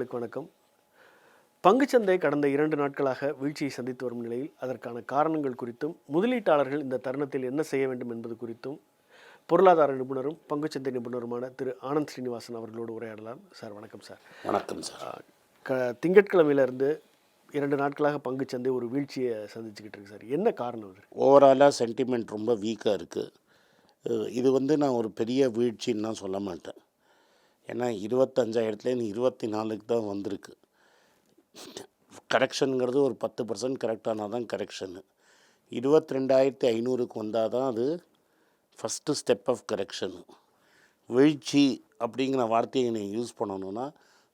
நேயர்களுக்கு வணக்கம். பங்குச்சந்தை கடந்த 2 நாட்களாக வீழ்ச்சியை சந்தித்து வரும் நிலையில் அதற்கான காரணங்கள் குறித்தும் முதலீட்டாளர்கள் இந்த தருணத்தில் என்ன செய்ய வேண்டும் என்பது குறித்தும் பொருளாதார நிபுணரும் பங்குச்சந்தை நிபுணருமான திரு ஆனந்த் ஸ்ரீனிவாசன் அவர்களோடு உரையாடலாம். சார் வணக்கம் சார். வணக்கம் சார். திங்கட்கிழமையிலிருந்து 2 நாட்களாக பங்குச்சந்தை ஒரு வீழ்ச்சியை சந்திச்சுக்கிட்டு இருக்கு சார். என்ன காரணம் அது? ஓவராலாக சென்டிமெண்ட் ரொம்ப வீக்காக இருக்குது. இது நான் ஒரு பெரிய வீழ்ச்சின்னு தான் சொல்ல மாட்டேன். ஏன்னா 25,000 24க்கு தான் வந்திருக்கு. கரெக்ஷனுங்கிறது ஒரு 10% கரெக்டானால் தான் கரெக்ஷனு. 22,500க்கு வந்தால் தான் அது ஃபஸ்ட்டு ஸ்டெப் ஆஃப் கரெக்ஷனு. வீழ்ச்சி அப்படிங்கிற வார்த்தையை நீங்கள் யூஸ் பண்ணணுன்னா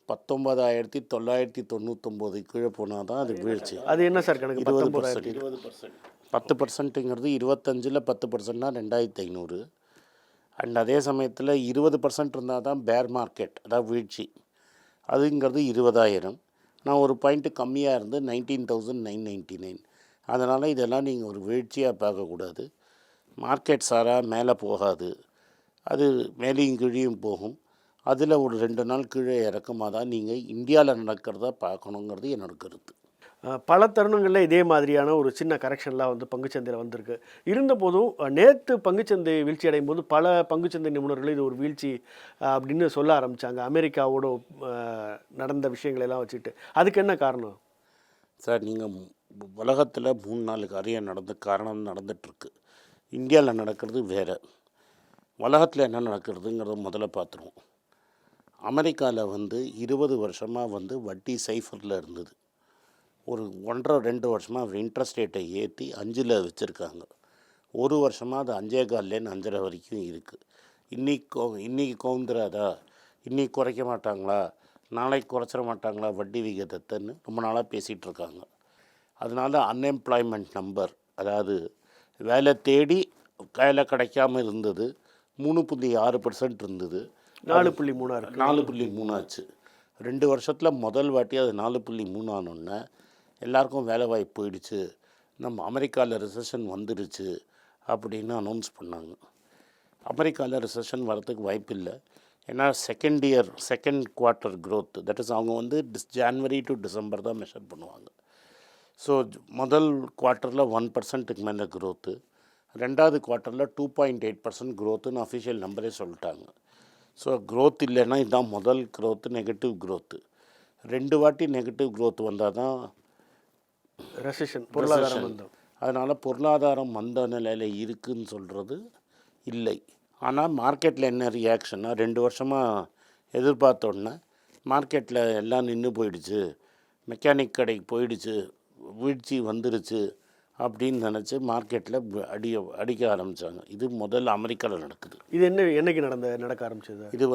19,999 கீழே போனால் தான் அது வீழ்ச்சி. அது என்ன சார் கணக்கு? 20%. 10%ங்கிறது 25ல் 10%னா 2,500. அண்ட் அதே சமயத்தில் 20% இருந்தால் தான் பேர் மார்க்கெட், அதாவது வீழ்ச்சி. அதுங்கிறது 20,000. நான் ஒரு பாயிண்ட்டு கம்மியாக இருந்து 19,999. அதனால் இதெல்லாம் நீங்கள் ஒரு வீழ்ச்சியாக பார்க்கக்கூடாது. மார்க்கெட் சாராக மேலே போகாது, அது மேலேயும் கீழேயும் போகும். அதில் ஒரு 2 நாள் கீழே இறக்கமாக தான் நீங்கள் இந்தியாவில் நடக்கிறத பார்க்கணுங்கிறது என்னோட கருத்து. பல தருணங்களில் இதே மாதிரியான ஒரு சின்ன கரெக்ஷன்லாம் பங்குச்சந்தையில் வந்திருக்கு. இருந்தபோதும் நேற்று பங்குச்சந்தை வீழ்ச்சி அடையும் போது பல பங்குச்சந்தை நிபுணர்கள் இது ஒரு வீழ்ச்சி அப்படின்னு சொல்ல ஆரம்பித்தாங்க. அமெரிக்காவோட நடந்த விஷயங்களெல்லாம் வச்சுட்டு. அதுக்கு என்ன காரணம் சார்? நீங்கள் உலகத்தில் 3-4 காரியம் நடந்துகிட்ருக்கு. இந்தியாவில் நடக்கிறது வேறு, உலகத்தில் என்ன நடக்கிறதுங்கிறத முதல்ல பார்த்துருவோம். அமெரிக்காவில் 20 வருஷமாக வட்டி சைஃபரில் இருந்தது. ஒரு 1.5-2 வருஷமாக இன்ட்ரெஸ்ட் ரேட்டை ஏற்றி 5ல் வச்சுருக்காங்க. ஒரு வருஷமாக அது 5.25 5.5 வரைக்கும் இருக்குது. இன்றைக்கி கவுந்துராதா, இன்றைக்கி குறைக்க மாட்டாங்களா, நாளைக்கு குறைச்சிட மாட்டாங்களா வட்டி விகிதத்தைன்னு ரொம்ப நாளாக பேசிகிட்டு இருக்காங்க. அதனால் அன்எம்ப்ளாய்மெண்ட் நம்பர், அதாவது வேலை தேடி வேலை கிடைக்காமல் இருந்தது 3.6% இருந்தது. 4.3 ஆச்சு. 2 வருஷத்தில் முதல் வாட்டி அது 4.3 ஆனோடனே எல்லாருக்கும் வேலை வாய்ப்பு போயிடுச்சு, நம்ம அமெரிக்காவில் ரிசெஷன் வந்துடுச்சு அப்படின்னு அனௌன்ஸ் பண்ணாங்க. அமெரிக்காவில் ரிசெஷன் வரதுக்கு வாய்ப்பு இல்லை. ஏன்னா second quarter growth, that is அவங்க ஜான்வரி டு டிசம்பர் தான் மெஷர் பண்ணுவாங்க. ஸோ முதல் குவார்ட்டரில் 1%க்கு மேலே க்ரோத்து, 2வது குவார்ட்டரில் 2.8% க்ரோத்துன்னு அஃபிஷியல் நம்பரே சொல்லிட்டாங்க. ஸோ க்ரோத் இல்லைன்னா இதுதான் முதல் க்ரோத்து, நெகட்டிவ் க்ரோத்து. 2 வாட்டி நெகட்டிவ் க்ரோத் வந்தால் தான் ரெசிஷன், பொருளாதாரம். அதனால் பொருளாதாரம் மந்த நிலையில் இருக்குதுன்னு சொல்கிறது இல்லை. ஆனால் மார்க்கெட்டில் என்ன ரியாக்ஷன்னா, 2 வருஷமாக எதிர்பார்த்தோன்னே மார்க்கெட்டில் எல்லாம் நின்று போயிடுச்சு, மெக்கானிக் கடைக்கு போயிடுச்சு, வீழ்ச்சி வந்துடுச்சு அப்படின்னு நினச்சி மார்க்கெட்டில் அடிக்க ஆரம்பித்தாங்க. இது முதல்ல அமெரிக்காவில் நடக்குது. இது என்னைக்கு நடக்க ஆரம்பிச்சது? இது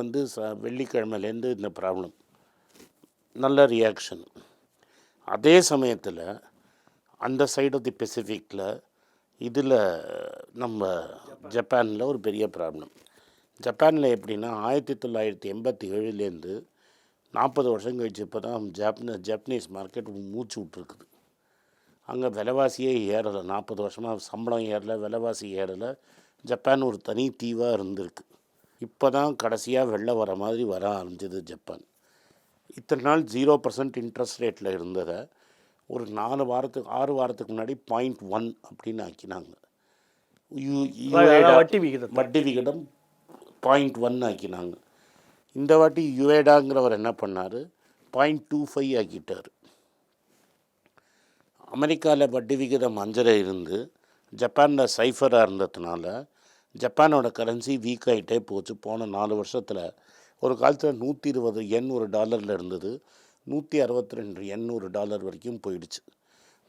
வெள்ளிக்கிழமையிலேருந்து இந்த ப்ராப்ளம். நல்ல ரியாக்ஷன். அதே சமயத்தில் அந்த சைடு ஆஃப் தி பெசிஃபிக்கில் இதில் நம்ம ஜப்பானில் ஒரு பெரிய ப்ராப்ளம். ஜப்பானில் எப்படின்னா 1987லேருந்து 40 வருஷம் கழிச்சு இப்போ தான் ஜப்பனீஸ் மார்க்கெட் மூச்சு விட்ருக்குது. அங்கே விலைவாசியே ஏறலை. 40 வருஷமாக சம்பளம் ஏறலை, விலைவாசி ஏறலை. ஜப்பான் ஒரு தனி தீவாக இருந்திருக்கு. இப்போ தான் கடைசியாக வெளில வர மாதிரி வர ஆரம்பிச்சது ஜப்பான். இத்தனை நாள் 0% இன்ட்ரெஸ்ட் ரேட்டில் இருந்ததை ஒரு 6 வாரத்துக்கு முன்னாடி 0.1 அப்படின்னு ஆக்கினாங்க. வட்டி விகிதம் 0.1 ஆக்கினாங்க. இந்த வாட்டி யுவேடாங்கிறவர் என்ன பண்ணார், 0.25 ஆக்கிட்டார். அமெரிக்காவில் வட்டி விகிதம் 5 இருந்து ஜப்பானில் சைஃபராக இருந்ததுனால ஜப்பானோட கரன்சி வீக் ஆகிட்டே போச்சு. போன 4 வருஷத்தில் ஒரு காலத்தில் 120 yen ஒரு டாலரில் இருந்தது, 162 yen ஒரு டாலர் வரைக்கும் போயிடுச்சு.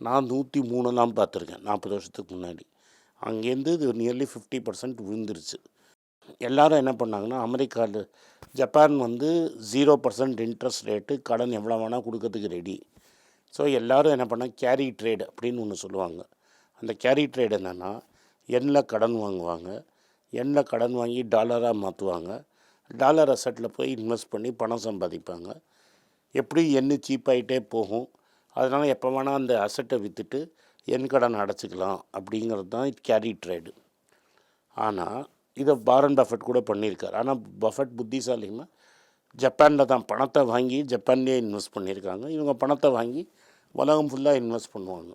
நான் 103 பார்த்துருக்கேன் 40 வருஷத்துக்கு முன்னாடி. அங்கேருந்து இது நியர்லி 50% விழுந்துருச்சு. எல்லோரும் என்ன பண்ணாங்கன்னா, ஜப்பான் 0% இன்ட்ரெஸ்ட் ரேட்டு, கடன் எவ்வளோ வேணால் கொடுக்கறதுக்கு ரெடி. ஸோ எல்லோரும் என்ன பண்ணால் கேரி ட்ரேட் அப்படின்னு ஒன்று சொல்லுவாங்க. அந்த கேரி ட்ரேட் என்னென்னா, எண்ணில் கடன் வாங்குவாங்க, எண்ணில் கடன் வாங்கி டாலராக மாற்றுவாங்க, டாலர் அசட்டில் போய் இன்வெஸ்ட் பண்ணி பணம் சம்பாதிப்பாங்க. எப்படி எண்ணு சீப்பாகிட்டே போகும், அதனால் எப்போ வேணால் அந்த அசட்டை விற்றுட்டு என் கடன் அடைச்சிக்கலாம் அப்படிங்கிறது தான் கேரி ட்ரேடு. ஆனால் இதை வாரன் பஃபெட் கூட பண்ணியிருக்கார். ஆனால் பஃபெட் புத்திசாலின்னா ஜப்பானில் தான் பணத்தை வாங்கி ஜப்பான்லேயே இன்வெஸ்ட் பண்ணியிருக்காங்க. இவங்க பணத்தை வாங்கி உலகம் ஃபுல்லாக இன்வெஸ்ட் பண்ணுவாங்க.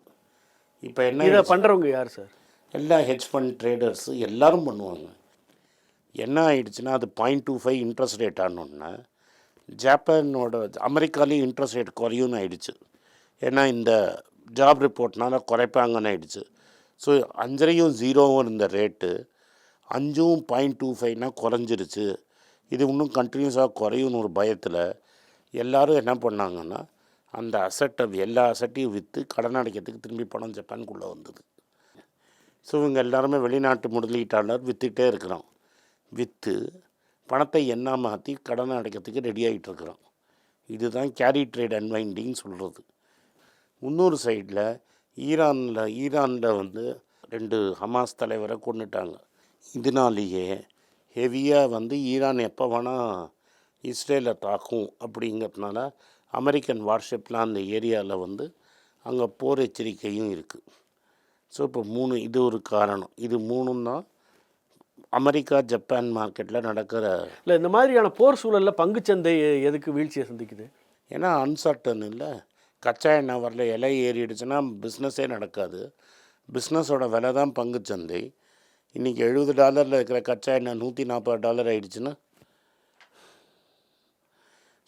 இப்போ என்ன இதை பண்ணுறவங்க யார் சார்? எல்லா ஹெட்ஜ் ஃபண்ட் ட்ரேடர்ஸு எல்லோரும் பண்ணுவாங்க. என்ன ஆயிடுச்சுன்னா அது 0.25 இன்ட்ரெஸ்ட் ரேட் ஆனோன்னா ஜப்பானோட அமெரிக்காலேயும் இன்ட்ரெஸ்ட் ரேட் குறையும்னு ஆயிடுச்சு. ஏன்னா இந்த ஜாப் ரிப்போர்ட்னால குறைப்பாங்கன்னு ஆயிடுச்சு. ஸோ 5.5யும் 0வும் இருந்த ரேட்டு 5ம் 0.25னா குறைஞ்சிருச்சு. இது இன்னும் கண்டினியூஸாக குறையும்னு ஒரு பயத்தில் எல்லோரும் என்ன பண்ணாங்கன்னா அந்த எல்லா அசட்டையும் விற்று கடன் அடைக்கிறதுக்கு திரும்பி பணம் ஜப்பானுக்குள்ளே வந்தது. ஸோ இவங்க எல்லாருமே வெளிநாட்டு முதலீட்டாளர் விற்றுக்கிட்டே இருக்கிறோம். விற்று பணத்தை என்ன மாற்றி கடனை அடைக்கிறதுக்கு ரெடி ஆகிட்டு இருக்கிறோம். இதுதான் கேரி ட்ரேட் அன்வைண்டிங் சொல்கிறது. இன்னொரு சைடில் ஈரானில் வந்து 2 ஹமாஸ் தலைவரை கொண்டுட்டாங்க. இதனாலேயே ஹெவியாக ஈரான் எப்போ வேணால் இஸ்ரேலை தாக்கும் அப்படிங்கிறதுனால அமெரிக்கன் வார்ஷிப்லாம் அந்த ஏரியாவில் அங்கே போர் எச்சரிக்கையும் இருக்குது. ஸோ இப்போ 3 இது ஒரு காரணம். இது 3ம் தான் அமெரிக்கா ஜப்பான் மார்க்கெட்டில் நடக்கிற. இல்லை, இந்த மாதிரியான போர் சூழலில் பங்குச்சந்தை எதுக்கு வீழ்ச்சியை சந்திக்குது? ஏன்னா அன்சர்டன் இல்லை. கச்சா எண்ணெய் வரல, இலை ஏறிடுச்சுன்னா பிஸ்னஸே நடக்காது. பிஸ்னஸோட விலை தான் பங்குச்சந்தை. இன்றைக்கி $70 இருக்கிற கச்சா எண்ணெய் $140 ஆகிடுச்சுன்னா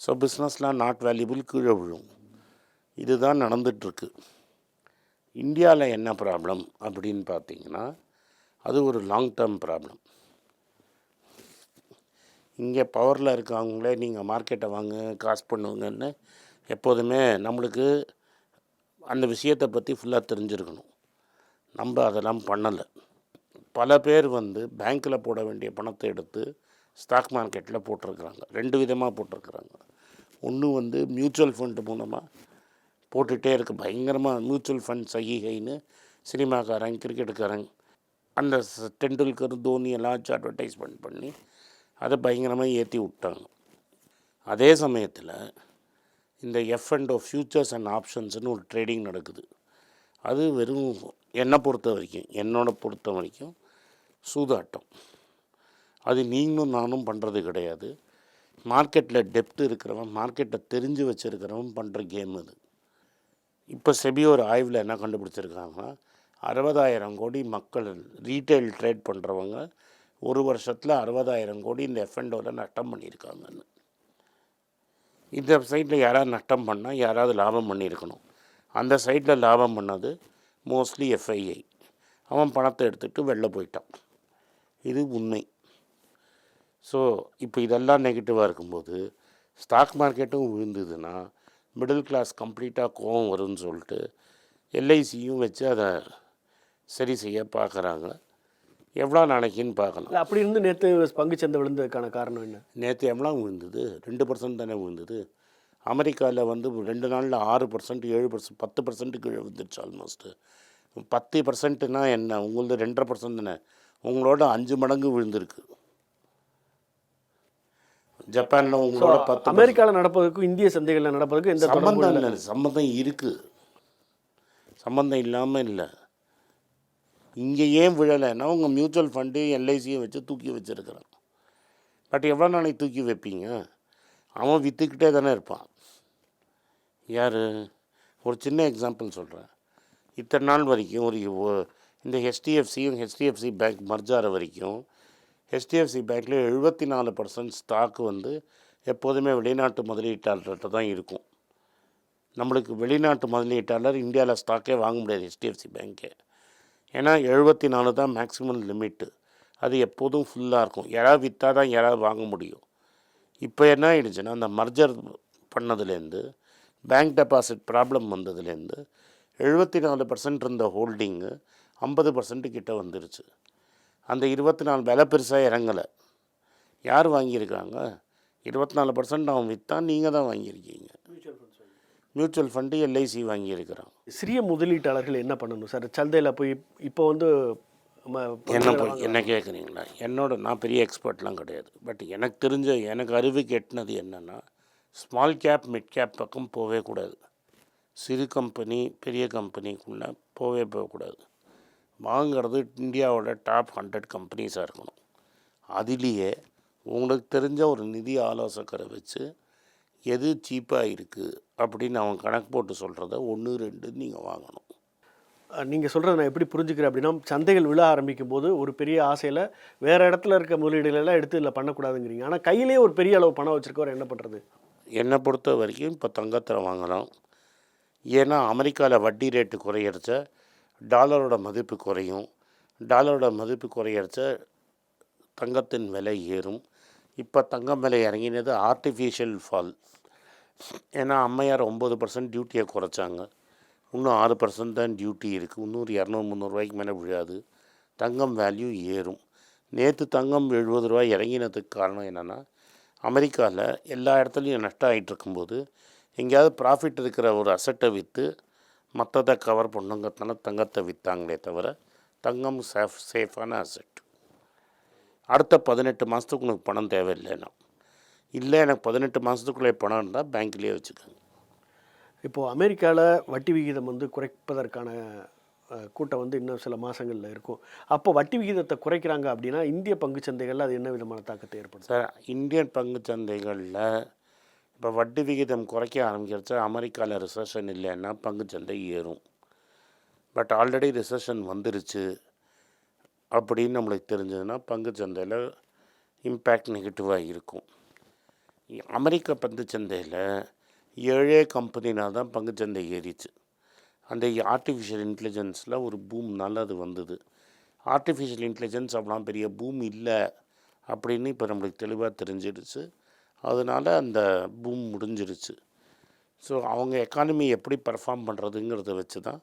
ஸோ பிஸ்னஸ்லாம் நாட் வேல்யூபிள், கீழே விழும். இதுதான் நடந்துகிட்ருக்கு. இந்தியாவில் என்ன ப்ராப்ளம் அப்படின்னு பார்த்தீங்கன்னா அது ஒரு லாங் டேர்ம் ப்ராப்ளம். இங்கே பவரில் இருக்கவங்களே நீங்கள் மார்க்கெட்டை வாங்க காசு பண்ணுவங்கன்னு எப்போதுமே நம்மளுக்கு அந்த விஷயத்தை பற்றி ஃபுல்லாக தெரிஞ்சிருக்கணும். நம்ம அதெல்லாம் பண்ணலை. பல பேர் பேங்க்கில் போட வேண்டிய பணத்தை எடுத்து ஸ்டாக் மார்க்கெட்டில் போட்டிருக்கிறாங்க. 2 விதமாக போட்டிருக்கிறாங்க. ஒன்று மியூச்சுவல் ஃபண்டு மூலமாக போட்டுகிட்டே இருக்குது. பயங்கரமாக மியூச்சுவல் ஃபண்ட் சகிகைன்னு சினிமாக்காரங்க கிரிக்கெட்டுக்காரங்க அந்த டெண்டுல்கர் தோனி எல்லாம் வச்சு அட்வர்டைஸ்மெண்ட் பண்ணி அதை பயங்கரமாக ஏற்றி விட்டாங்க. அதே சமயத்தில் இந்த F&O ஃபியூச்சர்ஸ் அண்ட் ஆப்ஷன்ஸ்னு ஒரு ட்ரேடிங் நடக்குது. அது வெறும் என்னை பொறுத்த வரைக்கும் சூதாட்டம். அது நீங்களும் நானும் பண்ணுறது கிடையாது. மார்க்கெட்டில் டெப்த் இருக்கிறவன், மார்க்கெட்டை தெரிஞ்சு வச்சுருக்கிறவன் பண்ணுற கேம் அது. இப்போ செபி ஒரு ஆய்வில் என்ன கண்டுபிடிச்சிருக்காங்கன்னா 60,000 கோடி மக்கள் ரீட்டைல் ட்ரேட் பண்ணுறவங்க ஒரு வருஷத்தில் 60,000 கோடி இந்த F&Oவில் நஷ்டம் பண்ணியிருக்காங்கன்னு. இந்த சைட்டில் யாராவது நஷ்டம் பண்ணால் யாராவது லாபம் பண்ணியிருக்கணும். அந்த சைட்டில் லாபம் பண்ணது மோஸ்ட்லி FII. அவன் பணத்தை எடுத்துகிட்டு வெளில போயிட்டான். இது உண்மை. ஸோ இப்போ இதெல்லாம் நெகட்டிவாக இருக்கும்போது ஸ்டாக் மார்க்கெட்டும் விழுந்ததுன்னா மிடில் கிளாஸ் கம்ப்ளீட்டாக கோவம் வரும்னு சொல்லிட்டு எல்ஐசியும் வச்சு அதை சரி செய்ய பார்க்குறாங்க. எவ்வளோ நாளைக்குன்னு பார்க்கலாம். அப்படி இருந்து நேற்று பங்குச்சந்தை விழுந்ததுக்கான காரணம் என்ன? நேற்று எவ்வளோ விழுந்தது? 2% தானே விழுந்தது. அமெரிக்காவில் 2 நாளில் 6%, 7%, 10% கீழே விழுந்துருச்சு. ஆல்மோஸ்ட்டு 10%னா என்ன? உங்களது 2.5% தானே. உங்களோட 5 மடங்கு விழுந்திருக்கு. ஜப்பானில் உங்களோட 10. அமெரிக்காவில் நடப்பதற்கும் இந்திய சந்தைகளில் நடப்பதற்கும் எந்த சம்பந்தம் இல்லை. சம்பந்தம் இருக்குது, சம்பந்தம் இல்லாமல் இல்லை. இங்கே ஏன் விழலைன்னா உங்கள் மியூச்சுவல் ஃபண்டு எல்ஐசியை வச்சு தூக்கி வச்சுருக்கிறான். பட் எவ்வளோ நாளைக்கு தூக்கி வைப்பீங்க? அவன் விற்றுக்கிட்டே தானே இருப்பான். யார்? ஒரு சின்ன எக்ஸாம்பிள் சொல்கிறேன். இத்தனை நாள் வரைக்கும் இந்த ஹெச்டிஎஃப்சி பேங்க் மர்ஜ் ஆகிற வரைக்கும் ஹெச்டிஎஃப்சி பேங்க்கில் 74% ஸ்டாக்கு எப்போதுமே வெளிநாட்டு முதலீட்டாளர்கிட்ட தான் இருக்கும். நம்மளுக்கு வெளிநாட்டு முதலீட்டாளர் இந்தியாவில் ஸ்டாக்கே வாங்க முடியாது ஹெச்டிஎஃப்சி பேங்க்கே. ஏன்னா 74 தான் மேக்ஸிமம் லிமிட்டு. அது எப்போதும் ஃபுல்லாக இருக்கும். யாராவது விற்றா தான் யாராவது வாங்க முடியும். இப்போ என்ன ஆகிடுச்சுன்னா அந்த மர்ஜர் பண்ணதுலேருந்து பேங்க் டெபாசிட் ப்ராப்ளம் வந்ததுலேருந்து 74% இருந்த ஹோல்டிங்கு 50% கிட்ட வந்துருச்சு. அந்த 24 விலை பெருசாக இறங்கலை. யார் வாங்கியிருக்காங்க? 24% அவன் விற்றான், நீங்கள் தான் வாங்கியிருக்கீங்க. மியூச்சுவல் ஃபண்டு எல்ஐசி வாங்கியிருக்கிறான். சிறிய முதலீட்டாளர்கள் என்ன பண்ணணும் சார்? சந்தையில் போய் இப்போ என்ன கேட்குறீங்களா? நான் பெரிய எக்ஸ்பர்ட்லாம் கிடையாது. பட் எனக்கு தெரிஞ்ச எனக்கு அறிவுக்கு எட்டினது என்னென்னா ஸ்மால் கேப் மிட் கேப் பக்கம் போகவே கூடாது. சிறு கம்பெனி பெரிய கம்பெனிக்குள்ளே போகக்கூடாது. வாங்கிறது இந்தியாவோட டாப் 100 கம்பெனிஸாக இருக்கணும். அதுலேயே உங்களுக்கு தெரிஞ்ச ஒரு நிதி ஆலோசகரை வச்சு எது சீப்பாக இருக்குது அப்படின்னு அவன் கணக்கு போட்டு சொல்கிறத 1 2 நீங்கள் வாங்கணும். நீங்கள் சொல்கிறத நான் எப்படி புரிஞ்சுக்கிறேன் அப்படின்னா, சந்தைகள் விழ ஆரம்பிக்கும் போது ஒரு பெரிய ஆசையில் வேறு இடத்துல இருக்க முதலீடுகளெல்லாம் எடுத்து இதில் பண்ணக்கூடாதுங்கிறீங்க. ஆனால் கையிலேயே ஒரு பெரிய அளவு பணம் வச்சுருக்கவர் என்ன பண்ணுறது? என்னை பொறுத்த வரைக்கும் இப்போ தங்கத்தில் வாங்கலாம். ஏன்னா அமெரிக்காவில் வட்டி ரேட்டு குறையறச்ச டாலரோட மதிப்பு குறையும். டாலரோட மதிப்பு குறையறச்ச தங்கத்தின் விலை ஏறும். இப்போ தங்கம் விலை இறங்கினது ஆர்டிஃபிஷியல் ஃபால். ஏன்னா அம்மையார் 9% டியூட்டியை குறைச்சாங்க. இன்னும் 6% தான் டியூட்டி இருக்குது. இன்னொரு 200-300 ரூபாய்க்கு மேலே விழாது. தங்கம் வேல்யூ ஏறும். நேற்று தங்கம் 70 ரூபாய் இறங்கினதுக்கு காரணம் என்னென்னா, அமெரிக்காவில் எல்லா இடத்துலையும் நஷ்டம் ஆகிட்டு இருக்கும்போது எங்கேயாவது ப்ராஃபிட் இருக்கிற ஒரு அசட்டை விற்று மற்றதை கவர் பண்ணுங்கிறதுனால தங்கத்தை விற்றாங்களே தவிர தங்கம் சேஃபான அசட். அடுத்த 18 மாதத்துக்கு உனக்கு பணம் தேவையில்லைன்னா, இல்லை எனக்கு 18 மாதத்துக்குள்ளே பணம் இருந்தால் பேங்க்லேயே வச்சுக்கோங்க. இப்போது அமெரிக்காவில் வட்டி விகிதம் வந்து குறைப்பதற்கான கூட்டம் வந்து இன்னும் சில மாதங்களில் இருக்கும். அப்போ வட்டி விகிதத்தை குறைக்கிறாங்க அப்படின்னா இந்திய பங்குச்சந்தைகளில் அது என்ன விதமான தாக்கத்தை ஏற்படுத்தும்? சார், இந்தியன் பங்குச்சந்தைகளில் இப்போ வட்டி விகிதம் குறைக்க ஆரம்பிக்கிறச்ச அமெரிக்காவில் ரிசெஷன் இல்லைன்னா பங்குச்சந்தை ஏறும். பட் ஆல்ரெடி ரிசெஷன் வந்துருச்சு அப்படின்னு நம்மளுக்கு தெரிஞ்சதுன்னா பங்குச்சந்தையில் இம்பேக்ட் நெகட்டிவாக இருக்கும். அமெரிக்க பங்குச்சந்தையில் 7 கம்பெனினால் தான் பங்குச்சந்தை ஏறிச்சு. அந்த ஆர்டிஃபிஷியல் இன்டெலிஜென்ஸில் ஒரு பூம்னால அது வந்தது. ஆர்டிஃபிஷியல் இன்டெலிஜென்ஸ் அப்படிலாம் பெரிய பூம் இல்லை அப்படின்னு இப்போ நம்மளுக்கு தெளிவாக தெரிஞ்சிடுச்சு. அதனால் அந்த பூம் முடிஞ்சிருச்சு. ஸோ அவங்க எக்கானமி எப்படி பர்ஃபார்ம் பண்ணுறதுங்கிறத வச்சு தான்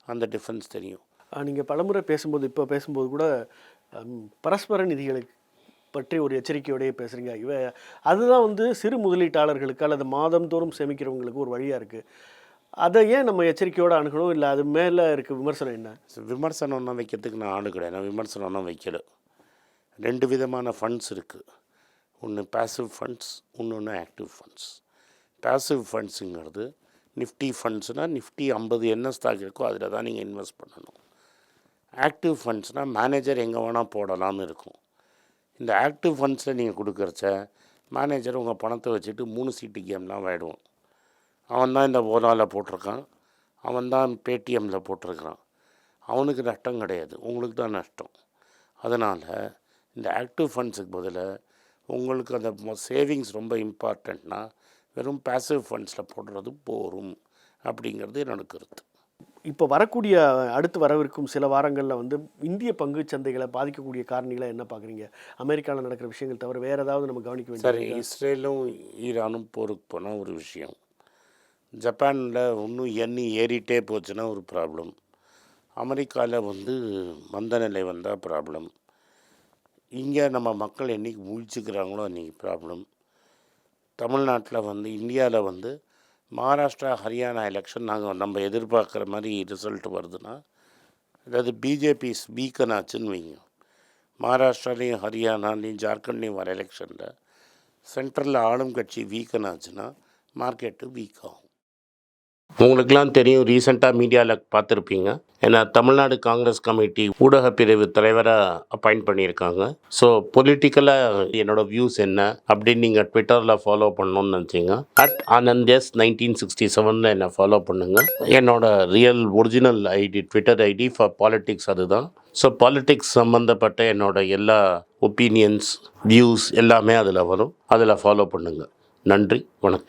அந்த டிஃப்ரென்ஸ் தெரியும். நீங்கள் பலமுறை பேசும்போது இப்போ பேசும்போது கூட பரஸ்பர நிதிகளை பற்றி ஒரு எச்சரிக்கையோடையே பேசுகிறீங்க. அதுதான் வந்து சிறு முதலீட்டாளர்களுக்கு அல்லது மாதந்தோறும் சேமிக்கிறவங்களுக்கு ஒரு வழியாக இருக்குது. அதை ஏன் நம்ம எச்சரிக்கையோடு அணுகணும்? இல்லை அது மேலே இருக்க விமர்சனம் என்ன? விமர்சனம்னா வைக்கிறதுக்கு நான் ஆளு கிடையாது. நான் விமர்சனம்னா வைக்கல. 2 விதமான ஃபண்ட்ஸ் இருக்குது. ஒன்று பேசிவ் ஃபண்ட்ஸ், இன்னொன்று ஆக்டிவ் ஃபண்ட்ஸ். பேசிவ் ஃபண்ட்ஸுங்கிறது நிஃப்டி ஃபண்ட்ஸ்னால் நிஃப்டி 50 என்ன ஸ்டாக் இருக்கோ அதில் தான் நீங்கள் இன்வெஸ்ட் பண்ணணும். ஆக்டிவ் ஃபண்ட்ஸ்னால் மேனேஜர் எங்கே வேணால் போடலாம்னு இருக்கும். இந்த ஆக்டிவ் ஃபண்ட்ஸில் நீங்கள் கொடுக்குறச்ச மேனேஜர் உங்கள் பணத்தை வச்சுட்டு 3 சீட்டு கேம்லாம் விளையாடுவான். அவன் தான் இந்த ஓலாவில் போட்டிருக்கான், அவன் தான் பேடிஎம்மில் போட்டிருக்கிறான். அவனுக்கு நஷ்டம் கிடையாது, உங்களுக்கு தான் நஷ்டம். அதனால் இந்த ஆக்டிவ் ஃபண்ட்ஸுக்கு பதிலாக உங்களுக்கு அந்த சேவிங்ஸ் ரொம்ப இம்பார்ட்டண்ட்னா வெறும் பேசிவ் ஃபண்ட்ஸில் போடுறது போகும் அப்படிங்கிறது என்னோட கருத்து. இப்போ வரக்கூடிய அடுத்து வரவிருக்கும் சில வாரங்களில் வந்து இந்திய பங்கு சந்தைகளை பாதிக்கக்கூடிய காரணிகளை என்ன பார்க்குறீங்க? அமெரிக்காவில் நடக்கிற விஷயங்கள் தவிர வேறு ஏதாவது நம்ம கவனிக்க வேண்டிய? சரி, இஸ்ரேலும் ஈரானும் போருக்கு போனால் ஒரு விஷயம். ஜப்பானில் இன்னும் எண்ணி ஏறிட்டே போச்சுன்னா ஒரு ப்ராப்ளம். அமெரிக்காவில் வந்து மந்த நிலை வந்தால் ப்ராப்ளம். இங்கே நம்ம மக்கள் என்றைக்கு முழிச்சுக்கிறாங்களோ அன்றைக்கி ப்ராப்ளம். தமிழ்நாட்டில் வந்து இந்தியாவில் வந்து மகாராஷ்டிரா ஹரியானா எலெக்ஷன் நம்ம எதிர்பார்க்குற மாதிரி ரிசல்ட் வருதுன்னா, அதாவது பிஜேபி வீக்கன் ஆச்சுன்னு வைங்க. மகாராஷ்டிராலையும் ஹரியானாலையும் ஜார்க்கண்ட்லேயும் வர எலெக்ஷனில் சென்ட்ரலில் ஆளும் கட்சி வீக்கன் ஆச்சுன்னா மார்க்கெட்டு வீக் ஆகும். உங்களுக்கெல்லாம் தெரியும், ரீசெண்டாக மீடியாவில் பார்த்துருப்பீங்க, ஏன்னா தமிழ்நாடு காங்கிரஸ் கமிட்டி ஊடக பிரிவு தலைவராக அப்பாயிண்ட் பண்ணியிருக்காங்க. ஸோ பொலிட்டிக்கலாக என்னோடய வியூஸ் என்ன அப்படின்னு நீங்கள் ட்விட்டரில் ஃபாலோ பண்ணணும்னு நினச்சிங்க @AnandS1967 என்னை ஃபாலோ பண்ணுங்கள். என்னோட real original ID Twitter ID for politics அதுதான். ஸோ பாலிட்டிக்ஸ் சம்மந்தப்பட்ட என்னோட எல்லா ஒப்பீனியன்ஸ், வியூஸ் எல்லாமே அதில் வரும். அதில் ஃபாலோ பண்ணுங்கள். நன்றி, வணக்கம்.